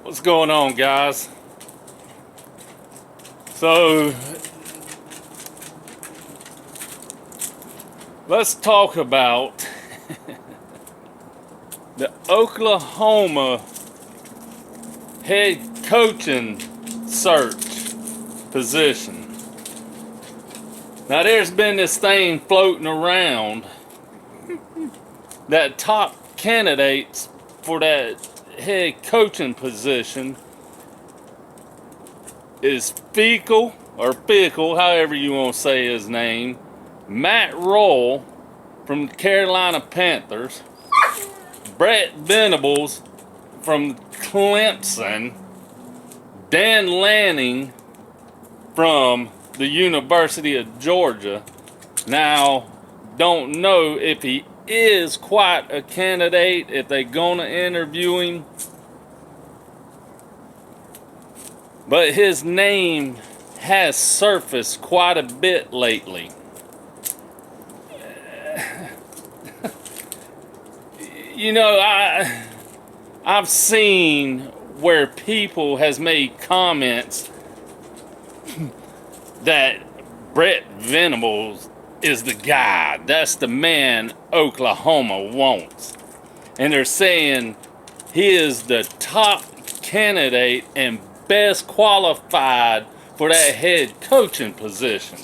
What's going on, guys? So let's talk about the Oklahoma head coaching search position. Now there's been this thing floating around that top candidates for that head coaching position is Fickle, however you want to say his name, Matt Rule from the Carolina Panthers, Brett Venables from Clemson, Dan Lanning from the University of Georgia. Now, don't know if he is quite a candidate, if they're gonna interview him, but his name has surfaced quite a bit lately. You know, I've seen where people has made comments that Brett Venables is the guy. That's the man Oklahoma wants. And they're saying he is the top candidate and best qualified for that head coaching position.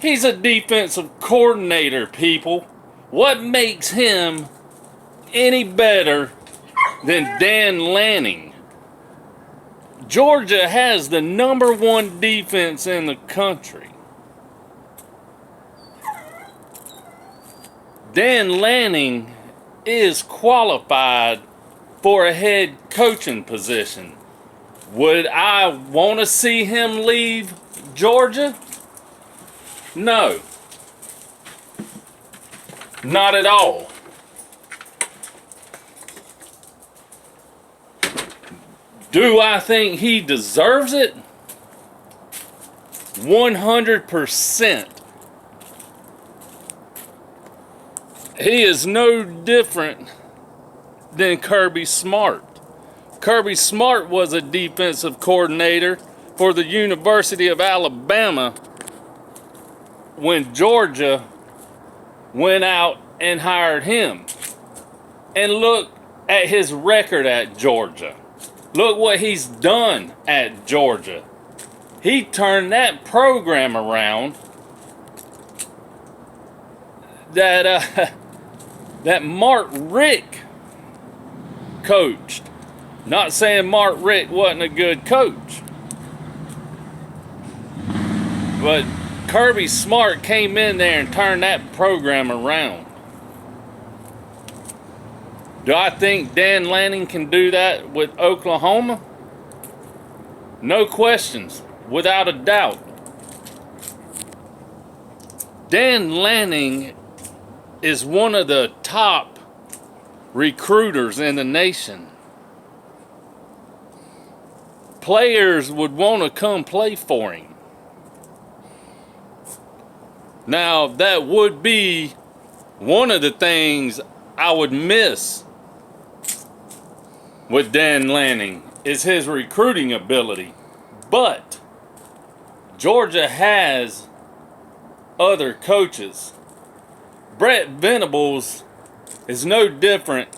He's a defensive coordinator, people. What makes him any better than Dan Lanning? Georgia has the #1 defense in the country. Dan Lanning is qualified for a head coaching position. Would I want to see him leave Georgia? No. Not at all. Do I think he deserves it? 100%. He is no different than Kirby Smart. Kirby Smart was a defensive coordinator for the University of Alabama when Georgia went out and hired him. And look at his record at Georgia. Look what he's done at Georgia. He turned that program around that Mark Richt coached. Not saying Mark Richt wasn't a good coach, but Kirby Smart came in there and turned that program around. Do I think Dan Lanning can do that with Oklahoma? No questions, without a doubt. Dan Lanning is one of the top recruiters in the nation. Players would want to come play for him. Now, that would be one of the things I would miss with Dan Lanning is his recruiting ability. But Georgia has other coaches. Brett Venables is no different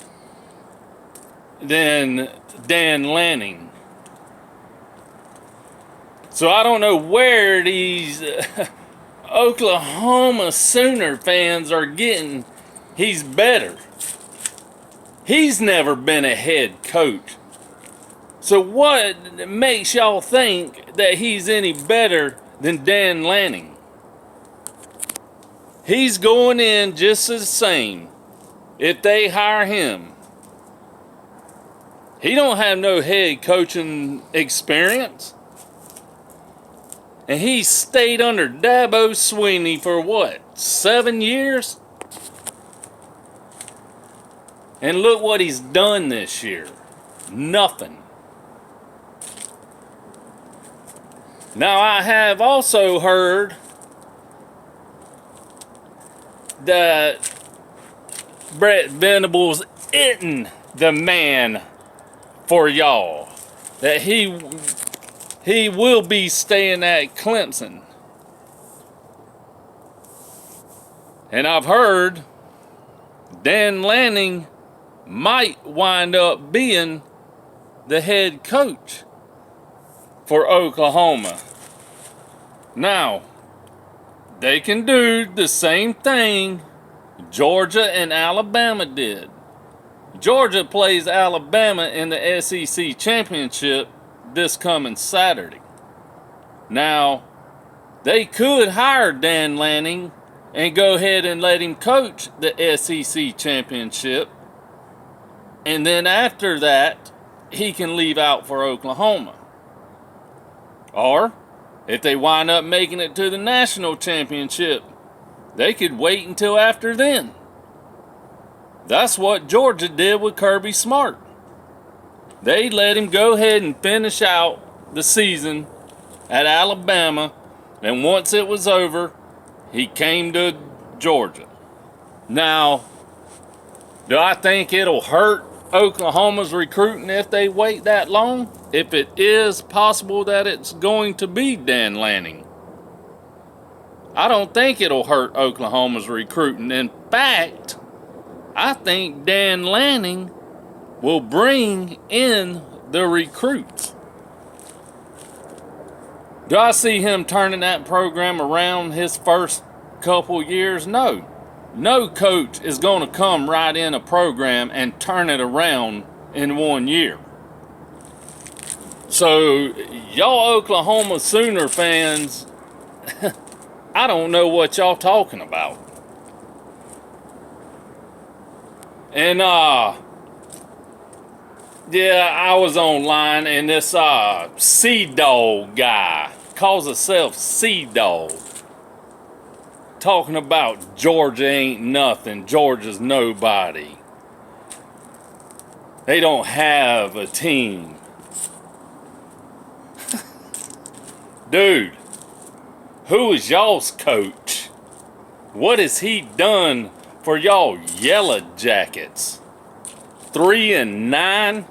than Dan Lanning. So I don't know where these Oklahoma Sooner fans are getting he's better. He's never been a head coach. So what makes y'all think that he's any better than Dan Lanning? He's going in just the same if they hire him. He don't have no head coaching experience. And he stayed under Dabo Swinney for what, 7 years? And look what he's done this year. Nothing. Now I have also heard that Brett Venables isn't the man for y'all. That he will be staying at Clemson. And I've heard Dan Lanning might wind up being the head coach for Oklahoma. Now, they can do the same thing Georgia and Alabama did. Georgia plays Alabama in the SEC championship this coming Saturday. Now, they could hire Dan Lanning and go ahead and let him coach the SEC championship. And then after that, he can leave out for Oklahoma. Or, if they wind up making it to the national championship, they could wait until after then. That's what Georgia did with Kirby Smart. They let him go ahead and finish out the season at Alabama, and once it was over, he came to Georgia. Now, do I think it'll hurt Oklahoma's recruiting if they wait that long? If it is possible that it's going to be Dan Lanning, I don't think it'll hurt Oklahoma's recruiting. In fact, I think Dan Lanning will bring in the recruits. Do I see him turning that program around his first couple years? No. No coach is going to come right in a program and turn it around in 1 year. So, y'all Oklahoma Sooner fans, I don't know what y'all talking about. And, yeah, I was online, and this, Sea Dog guy calls himself Sea Dog, talking about Georgia ain't nothing, Georgia's nobody. They don't have a team. Dude, who is y'all's coach? What has he done for y'all Yellow Jackets? 3-9?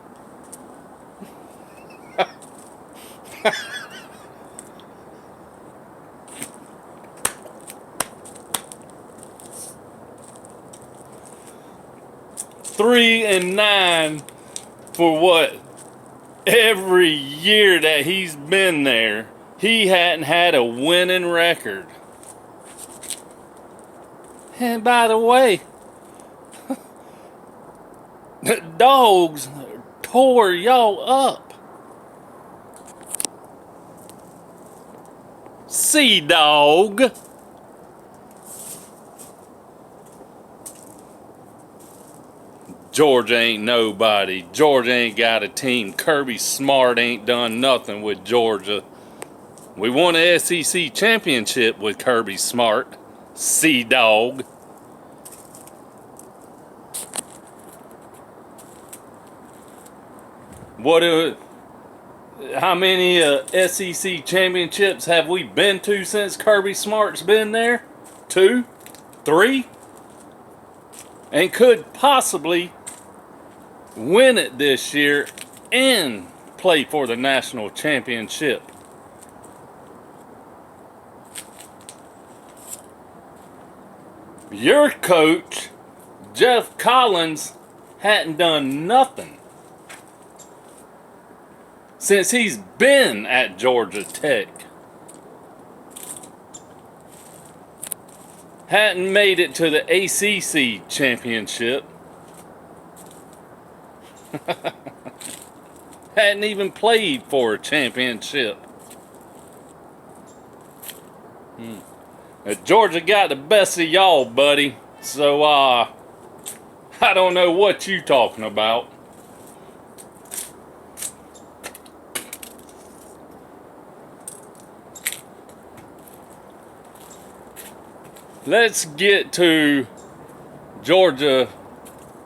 Three and 9 for what? Every year that he's been there, he hadn't had a winning record. And by the way, the Dogs tore y'all up. Sea Dog. Georgia ain't nobody. Georgia ain't got a team. Kirby Smart ain't done nothing with Georgia. We won an SEC championship with Kirby Smart. Sea Dog. How many SEC championships have we been to since Kirby Smart's been there? 2? 3? And could possibly win it this year and play for the national championship. Your coach, Jeff Collins, hadn't done nothing since he's been at Georgia Tech. Hadn't made it to the ACC championship. Hadn't even played for a championship. Georgia got the best of y'all, buddy. So, I don't know what you talking about. Let's get to Georgia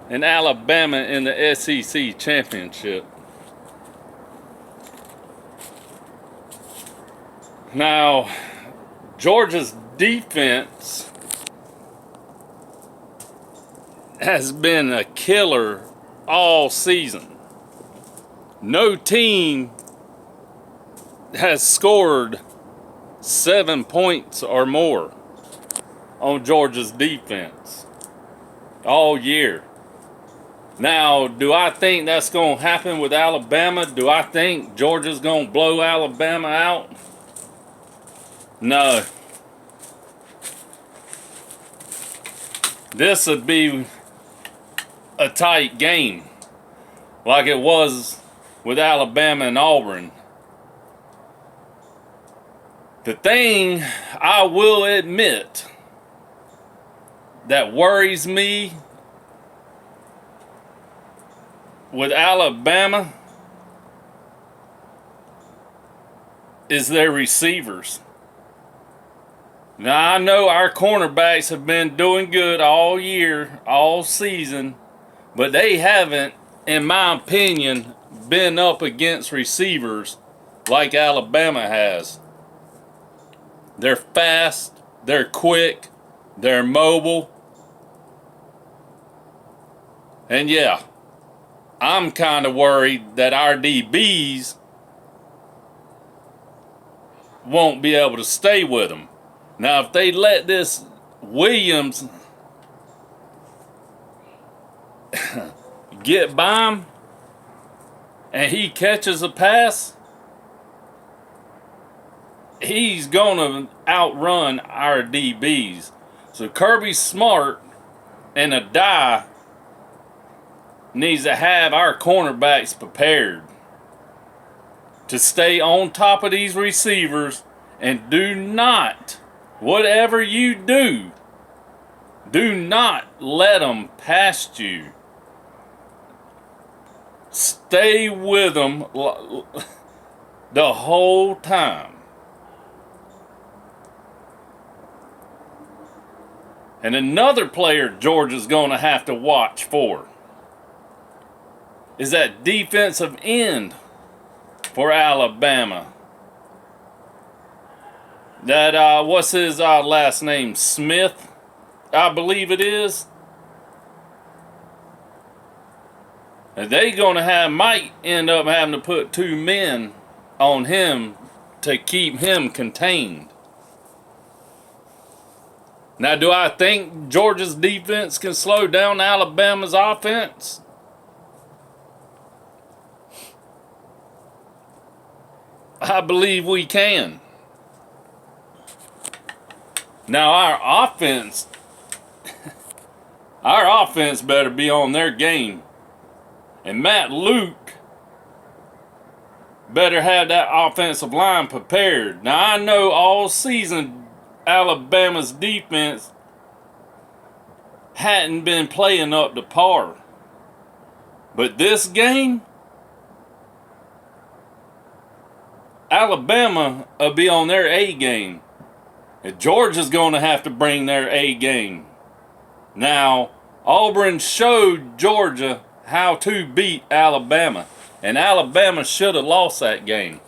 and Alabama in the SEC championship. Now, Georgia's defense has been a killer all season. No team has scored 7 points or more on Georgia's defense all year. Now, do I think that's going to happen with Alabama? Do I think Georgia's going to blow Alabama out? No. This would be a tight game, like it was with Alabama and Auburn. The thing I will admit that worries me with Alabama is their receivers. Now, I know our cornerbacks have been doing good all year, all season, but they haven't, in my opinion, been up against receivers like Alabama has. They're fast, they're quick, they're mobile. And yeah, I'm kind of worried that our DBs won't be able to stay with them. Now, if they let this Williams get by him and he catches a pass, he's going to outrun our DBs. So Kirby Smart and a die needs to have our cornerbacks prepared to stay on top of these receivers, and do not, whatever you do, do not let them past you. Stay with them the whole time. And another player Georgia's going to have to watch for is that defensive end for Alabama. That, what's his last name? Smith, I believe it is. And they might end up having to put 2 men on him to keep him contained. Now, do I think Georgia's defense can slow down Alabama's offense? I believe we can. Now, our offense better be on their game. And Matt Luke better have that offensive line prepared. Now, I know all season Alabama's defense hadn't been playing up to par. But this game, Alabama will be on their A game. And Georgia's going to have to bring their A game. Now, Auburn showed Georgia how to beat Alabama. And Alabama should have lost that game.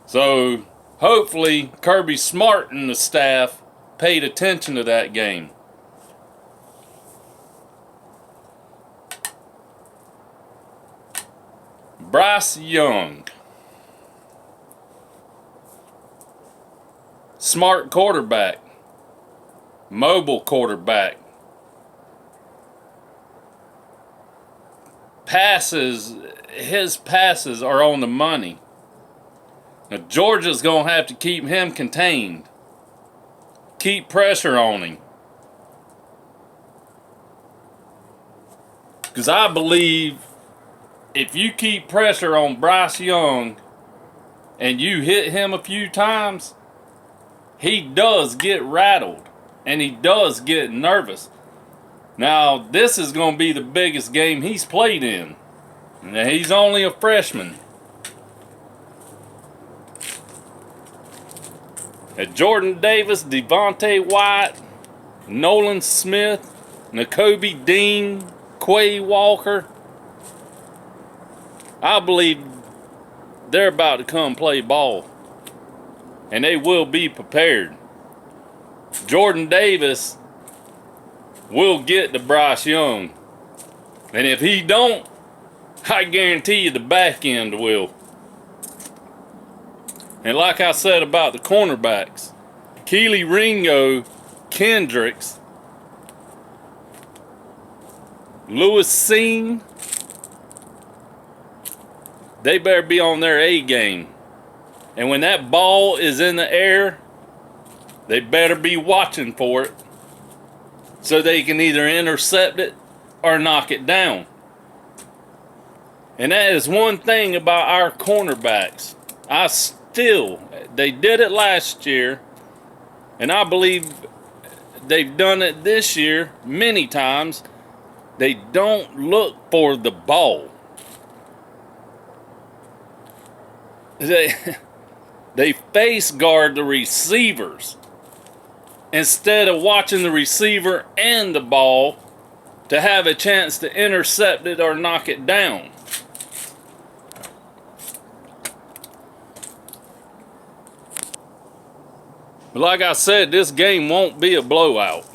So, hopefully, Kirby Smart and the staff paid attention to that game. Bryce Young. Smart quarterback. Mobile quarterback. His passes are on the money. Now, Georgia's going to have to keep him contained. Keep pressure on him. Because I believe if you keep pressure on Bryce Young and you hit him a few times, he does get rattled and he does get nervous. Now, this is going to be the biggest game he's played in. Now, he's only a freshman. Jordan Davis, Devontae White, Nolan Smith, Nakobe Dean, Quay Walker. I believe they're about to come play ball. And they will be prepared. Jordan Davis will get to Bryce Young. And if he don't, I guarantee you the back end will. And like I said about the cornerbacks, Keely Ringo, Kendricks, Lewis Seen, they better be on their A game. And when that ball is in the air, they better be watching for it so they can either intercept it or knock it down. And that is one thing about our cornerbacks. They did it last year, and I believe they've done it this year many times. They don't look for the ball. They face guard the receivers instead of watching the receiver and the ball to have a chance to intercept it or knock it down. But like I said, this game won't be a blowout.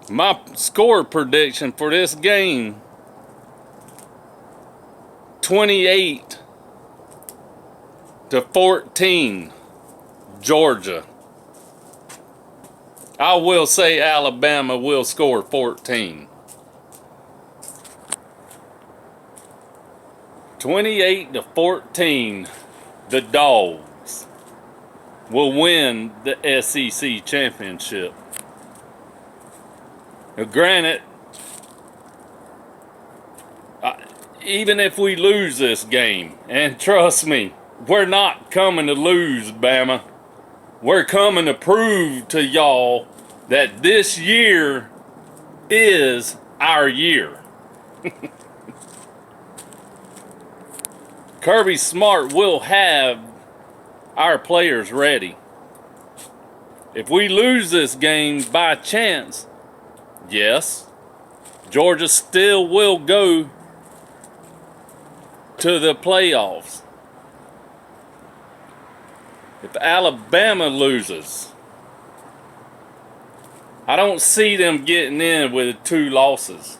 My score prediction for this game, 28-14, Georgia. I will say Alabama will score 14. 28-14, the Dogs will win the SEC championship. Now, granted, even if we lose this game, and trust me, we're not coming to lose, Bama. We're coming to prove to y'all that this year is our year. Kirby Smart will have our players ready. If we lose this game by chance, yes, Georgia still will go to the playoffs. If Alabama loses, I don't see them getting in with 2 losses.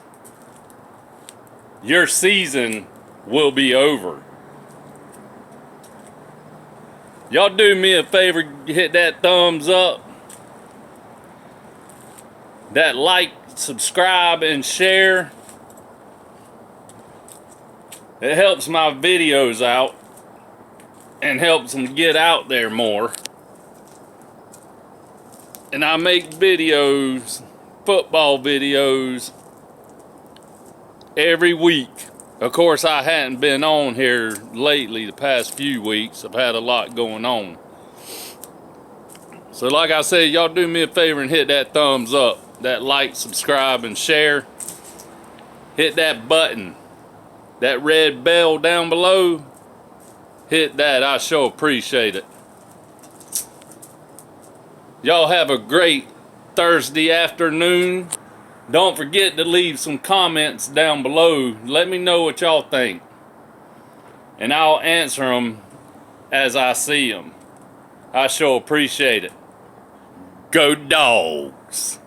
Your season will be over. Y'all do me a favor, hit that thumbs up, that like, subscribe, and share. It helps my videos out and helps them get out there more. And I make videos, football videos, every week. Of course, I hadn't been on here lately the past few weeks. I've had a lot going on. So like I said, y'all do me a favor and hit that thumbs up, that like, subscribe, and share. Hit that button, that red bell down below. Hit that, I sure appreciate it. Y'all have a great Thursday afternoon. Don't forget to leave some comments down below. Let me know what y'all think. And I'll answer them as I see them. I sure appreciate it. Go Dogs!